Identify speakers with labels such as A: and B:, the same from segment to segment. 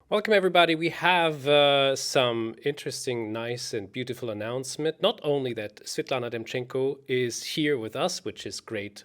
A: Welcome, everybody. We have some interesting, nice, and beautiful announcement. Not only that Svitlana Demchenko is here with us, which is great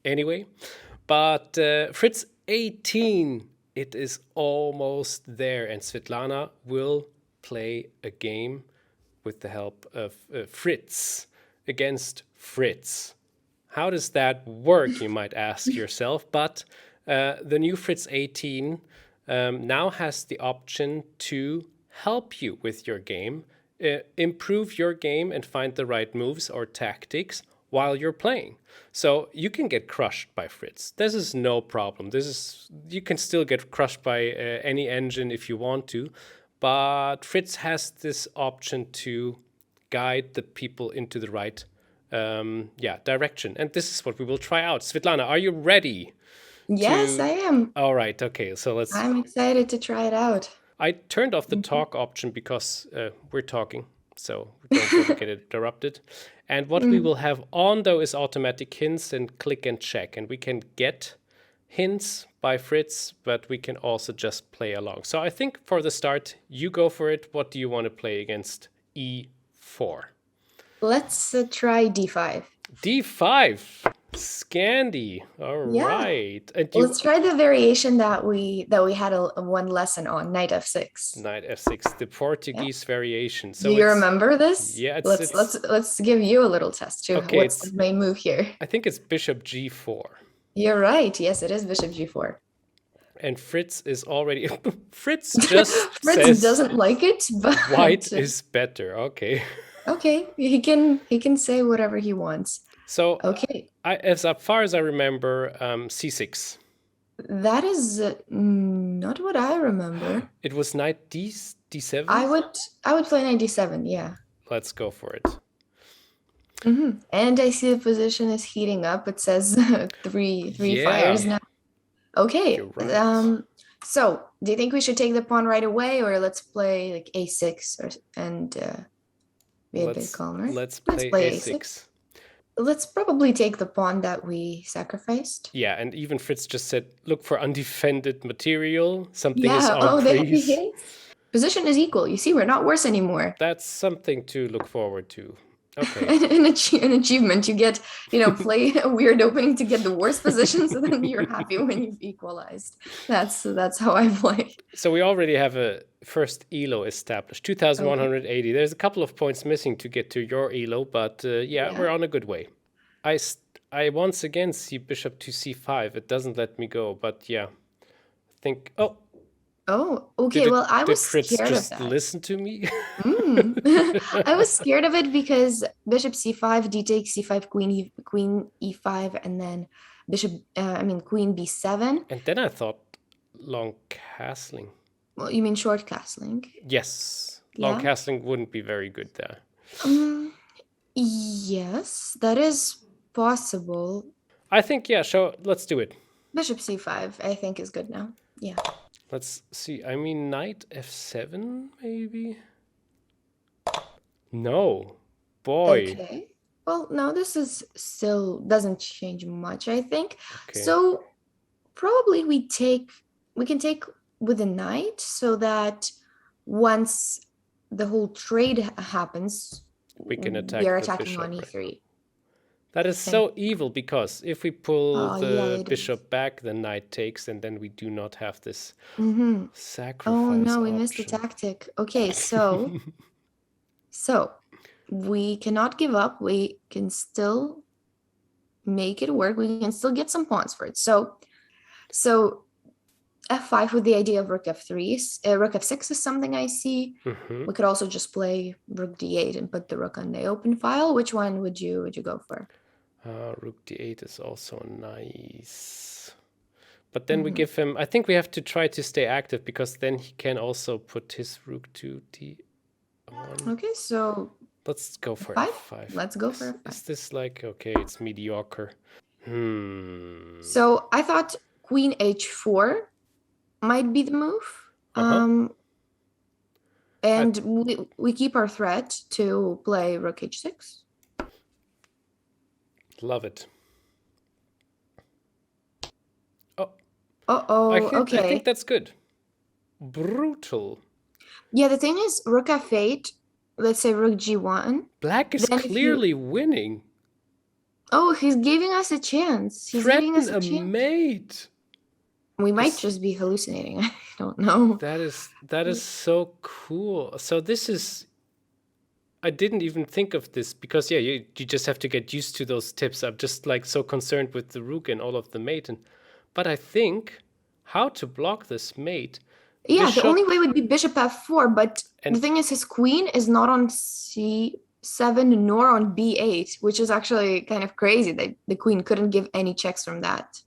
A: anyway, but Fritz 18, it is almost there, and Svitlana will play a game with the help of Fritz against Fritz. How does that work, you might ask yourself? But the new Fritz 18 now has the option to help you with your game, improve your game, and find the right moves or tactics while you're playing. So you can get crushed by Fritz. This is no problem. You can still get crushed by any engine if you want to, but Fritz has this option to guide the people into the right direction. And this is what we will try out. Svitlana, are you ready
B: Yes,
A: to?
B: I am.
A: All right, okay. So let's.
B: I'm excited to try it out.
A: I turned off the
B: Mhm.
A: talk option because we're talking, so we don't want to get interrupted. And what we
B: Mm.
A: will have on though is automatic hints and click and check, and we can get hints by Fritz, but we can also just play along. So I think for the start, you go for it. What do you want to play against E4?
B: Let's try D5.
A: D5, Scandi. All
B: Yeah,
A: right, and you
B: let's try the variation that we had a one lesson on, knight F6.
A: knight f6, the
B: Yeah.
A: Portuguese variation.
B: Do
A: So
B: you
A: it's
B: remember this?
A: yeah, it's
B: Let's
A: it's
B: let's let's give you a little test too.
A: okay.
B: What's the
A: It's
B: main move here?
A: I think it's bishop g4,
B: You're right. Yes, it is bishop G4.
A: and Fritz is already Fritz just
B: Fritz
A: says
B: doesn't like it,
A: white
B: but
A: is better. Okay,
B: okay, he can say whatever he wants.
A: so
B: Okay.
A: as far as I remember, c6.
B: That is not what I remember.
A: It was knight d7.
B: I would play 97, yeah.
A: Let's go for it.
B: And I see the position is heating up. It says three fires
A: Yeah,
B: now. Okay.
A: you're right.
B: So do you think we should take the pawn right away, or let's play like a6 and be a bit calmer?
A: Let's
B: Let's
A: play
B: play a6.
A: a6.
B: Let's probably take the pawn that we sacrificed.
A: Yeah, and even Fritz just said, look for undefended material. Something is
B: Yeah.
A: on
B: Oh, there he
A: crease.
B: is. Position is equal. You see, we're not worse anymore.
A: That's something to look forward to. Okay.
B: An achievement. You get, play a weird opening to get the worst position, so then you're happy when you've equalized. That's how I play.
A: So we already have a first ELO established,
B: Okay.
A: 2180. There's a couple of points missing to get to your ELO, but yeah, we're
B: Yeah.
A: on a good way. I once again see bishop to c5. It doesn't let me go, but yeah, I think. Oh,
B: Oh, okay. Well, I
A: did
B: was
A: Fritz
B: scared of
A: just
B: that.
A: listen to me?
B: I was scared of it because bishop c5, d takes c5, queen e5, and then queen b7.
A: And then I thought long castling.
B: Well, you mean short castling?
A: Yes, long
B: Yeah.
A: castling wouldn't be very good there.
B: Um, yes, that is possible.
A: I think, yeah, sure, let's do it.
B: Bishop c5, I think, is good now. Yeah.
A: Let's see. I mean, knight f7, maybe? No. Boy.
B: Okay. Well, no, this is still doesn't change much, I think.
A: Okay.
B: So probably we can take with a knight so that once the whole trade happens,
A: We can attack
B: we are
A: the
B: attacking on
A: bishop, right?
B: e3.
A: That is
B: Think.
A: so evil because if we pull
B: Oh, yeah,
A: the
B: it is.
A: bishop back, the knight takes, and then we do not have this
B: Mm-hmm. Oh
A: sacrifice
B: no, we missed the
A: option.
B: tactic. Okay, so we cannot give up. We can still make it work. We can still get some pawns for it. So f5 with the idea of rook f3. Rook f6 is something I see.
A: Mhm.
B: We could also just play rook d8 and put the rook on the open file. Which one would you go for?
A: Rook d8 is also nice. But then we give him, I think we have to try to stay active because then he can also put his rook to d1.
B: Okay, so
A: Let's go for
B: f5.
A: f5.
B: Let's go for f5.
A: Is this like, okay, it's mediocre.
B: So I thought queen h4 might be the move. And we keep our threat to play rook h6.
A: Love it.
B: Oh, okay.
A: I think that's good. brutal.
B: Yeah, the thing is, rook f8, let's say rook g1.
A: Black is
B: Then if you,
A: clearly winning.
B: oh, he's giving us a chance. He's giving
A: Threaten
B: us a
A: a
B: chance.
A: mate.
B: We might
A: This
B: just be hallucinating. I don't know.
A: that is so cool. So this is I didn't even think of this because yeah, you just have to get used to those tips. I'm just like so concerned with the rook and all of the mate, but I think how to block this mate.
B: Yeah, the only
A: Bishop
B: way would be bishop f4, but the
A: and
B: thing is, his queen is not on c7 nor on b8, which is actually kind of crazy that the queen couldn't give any checks from that.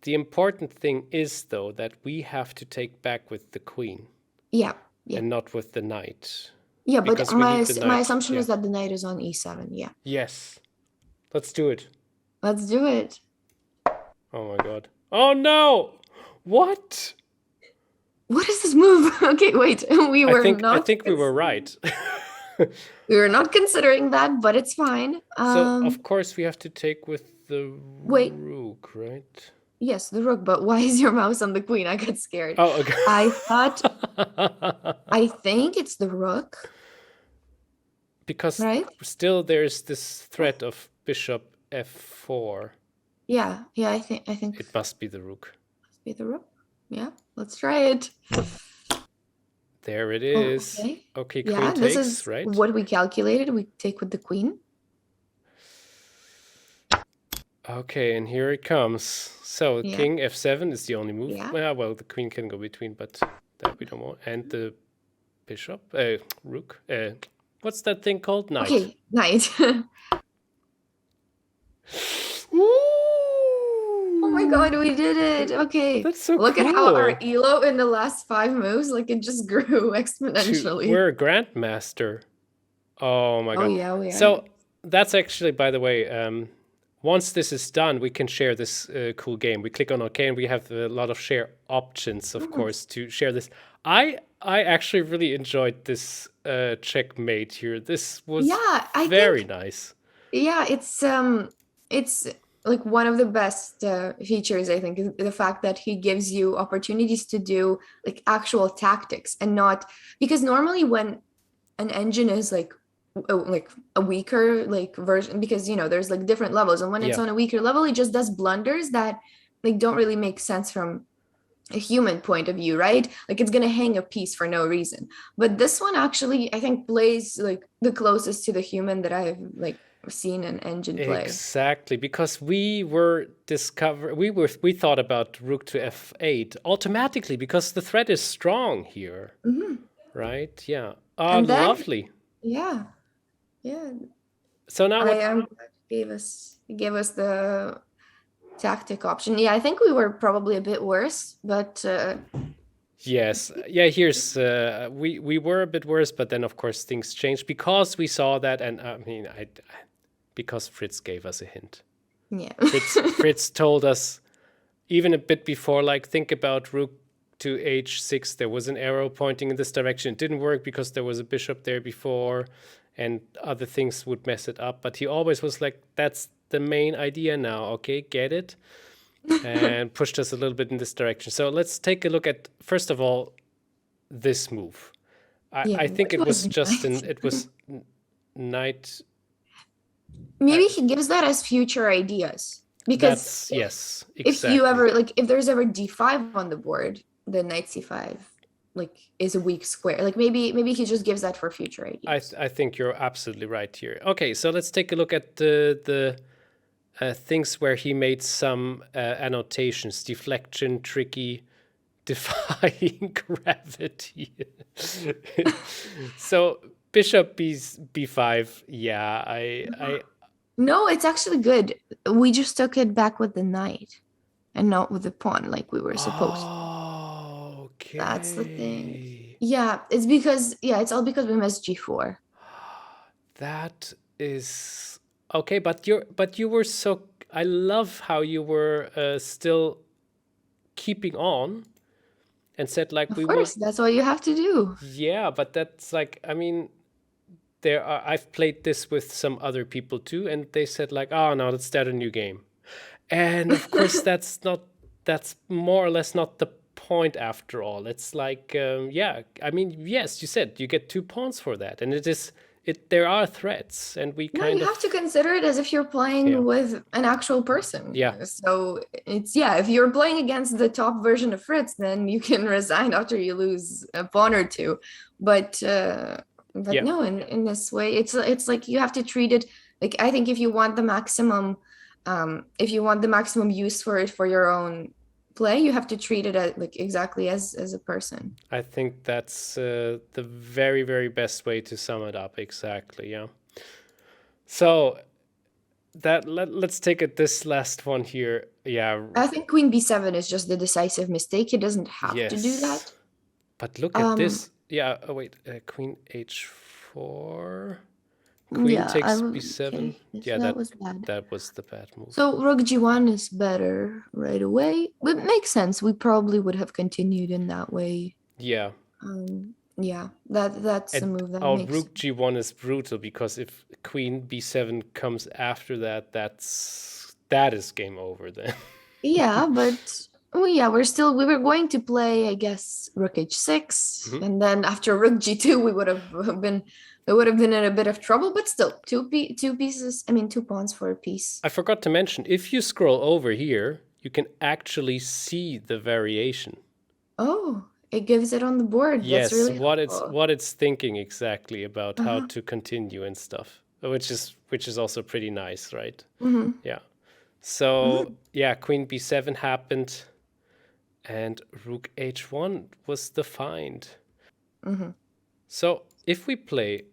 A: the important thing is though that we have to take back with the queen
B: Yeah, yeah,
A: and not with the knight
B: yeah. But
A: because we need the
B: my
A: knight.
B: assumption
A: Yeah.
B: is that the knight is on e7. Yeah,
A: Yes. Let's do it.
B: let's do it.
A: Oh my god. Oh no! What?
B: What is this move? Okay, wait. We were
A: I
B: not.
A: think we were right.
B: We were not considering that, but it's fine.
A: So of course we have to take with the
B: Wait.
A: rook, right?
B: Yes, the rook. But why is your mouse on the queen? I got scared.
A: Oh, okay.
B: I thought. I think it's the rook,
A: Because
B: right?
A: still there's this threat of bishop f4.
B: Yeah, yeah. I think
A: It must be the rook.
B: must be the rook. Yeah, let's try it.
A: There it
B: Oh,
A: is.
B: okay.
A: Okay,
B: Yeah,
A: queen
B: this
A: takes,
B: is
A: right?
B: what we calculated. We take with the queen.
A: Okay, and here it comes. So
B: Yeah.
A: king f7 is the only move.
B: Yeah.
A: Well, the queen can go between, but that we don't want. And the bishop, rook. What's that thing called? Knight.
B: Okay, knight. Oh my god, we did it. Okay.
A: That's so
B: Look
A: cool.
B: at how our elo in the last 5 moves, like it just grew exponentially.
A: We're a grandmaster. Oh my god.
B: Yeah, we are.
A: So that's actually, by the way, once this is done, we can share this cool game. We click on OK and we have a lot of share options, of course, to share this. I actually really enjoyed this checkmate here. This was very nice.
B: Yeah, it's like one of the best features, I think, is the fact that he gives you opportunities to do like actual tactics and not because normally when an engine is like a weaker like version, because there's like different levels, and when it's on a weaker level, it just does blunders that like don't really make sense from a human point of view, right? Like it's gonna hang a piece for no reason. But this one actually, I think, plays like the closest to the human that I've like seen an engine play.
A: Exactly, because we thought about rook to f8 automatically because the threat is strong here, right? Yeah.
B: And then,
A: lovely.
B: Yeah.
A: So now
B: I am glad you gave us the tactic option. Yeah, I think we were probably a bit worse, but
A: yes, yeah. Here's we were a bit worse, but then of course things changed because we saw that, and I mean, because Fritz gave us a hint.
B: Yeah.
A: Fritz told us even a bit before, like, think about rook to h6. There was an arrow pointing in this direction. It didn't work because there was a bishop there before, and other things would mess it up. But he always was like, that's the main idea now, okay, get it? And pushed us a little bit in this direction. So let's take a look at, first of all, this move. I think it was just it was knight.
B: Maybe he gives that as future ideas, because
A: yes, exactly.
B: If you ever if there's ever d5 on the board, the knight c5 like is a weak square. Like maybe he just gives that for future ideas.
A: I think you're absolutely right here. Okay, so let's take a look at the things where he made some annotations: deflection, tricky, defying gravity. So bishop b5. Yeah, I.
B: No, it's actually good. We just took it back with the knight, and not with the pawn like we were supposed.
A: Oh, okay.
B: That's the thing. Yeah, it's because it's all because we missed g4.
A: That is okay, but you were so. I love how you were still keeping on, and said like
B: Of course, that's what you have to do.
A: Yeah, but that's like, I mean, I've played this with some other people too, and they said like, oh no, let's start a new game, and of course that's more or less not the point after all. It's like, yeah, I mean, yes, you said you get 2 pawns for that, and there are threats, and we
B: No,
A: kind
B: you
A: of,
B: have to consider it as if you're playing
A: yeah,
B: with an actual person.
A: yeah,
B: So it's, yeah, if you're playing against the top version of Fritz, then you can resign after you lose a pawn or two. But
A: yeah.
B: no, in this way, it's like you have to treat it like, I think if you want the maximum use for it for your own play, you have to treat it as, like, exactly as a person.
A: I think that's the very, very best way to sum it up. Exactly. Yeah. So let's take it this last one here. Yeah.
B: I think Queen B7 is just the decisive mistake. He doesn't have to do
A: Yes.
B: that.
A: But look at
B: Um,
A: this. Yeah. Oh wait. Queen H4. Queen
B: yeah,
A: takes B7.
B: okay. Yes,
A: Yeah.
B: that was bad.
A: That was the bad move.
B: So Rook G1 is better right away. But it makes sense. We probably would have continued in that way.
A: Yeah.
B: Yeah, that's a
A: And
B: move that
A: our
B: makes
A: Rook G1 is brutal because if Queen B7 comes after that, that is game over then.
B: yeah, but yeah, we were going to play, I guess, Rook H6, and then after Rook G2, we would have been in a bit of trouble. But still, two pieces. I mean, 2 pawns for a piece.
A: I forgot to mention, if you scroll over here, you can actually see the variation.
B: Oh, it gives it on the board. That's
A: Yes,
B: really
A: what
B: helpful.
A: it's thinking exactly about how
B: Uh-huh.
A: to continue and stuff, which is also pretty nice, right?
B: Mm-hmm.
A: Yeah. So yeah, Queen B7 happened, and Rook H1 was the find.
B: Mm-hmm.
A: So if we play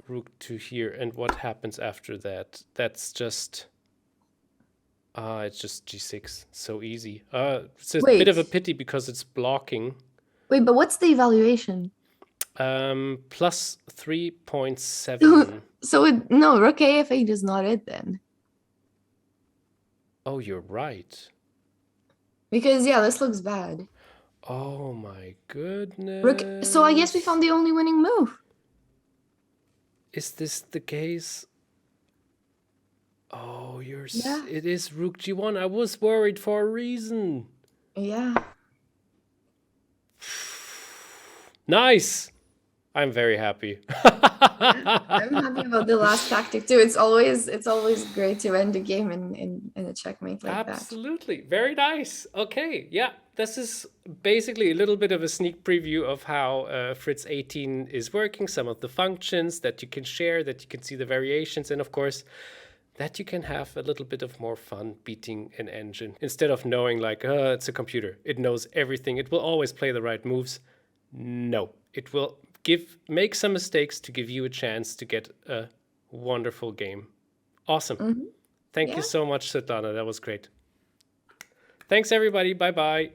A: Rook to here, and what happens after that? That's just it's just G6. So easy. It's a bit of a
B: Wait,
A: pity because it's blocking.
B: but what's the evaluation?
A: Plus 3.7.
B: So no, Rook AF8 is not it then.
A: Oh, you're right.
B: Because yeah, this looks bad.
A: Oh my goodness.
B: Rook, so I guess we found the only winning move.
A: Is this the case? Oh,
B: Yeah.
A: it is Rook G1. I was worried for a reason.
B: Yeah.
A: Nice. I'm very happy.
B: I'm happy about the last tactic too. It's always great to end a game in a checkmate like that.
A: Absolutely. Very nice. Okay. Yeah. This is basically a little bit of a sneak preview of how Fritz 18 is working, some of the functions that you can share, that you can see the variations, and of course, that you can have a little bit of more fun beating an engine instead of knowing like, it's a computer. It knows everything. It will always play the right moves. No, it will make some mistakes to give you a chance to get a wonderful game. Awesome. Thank you
B: Yeah.
A: so much, Svitlana. That was great. Thanks, everybody. Bye-bye.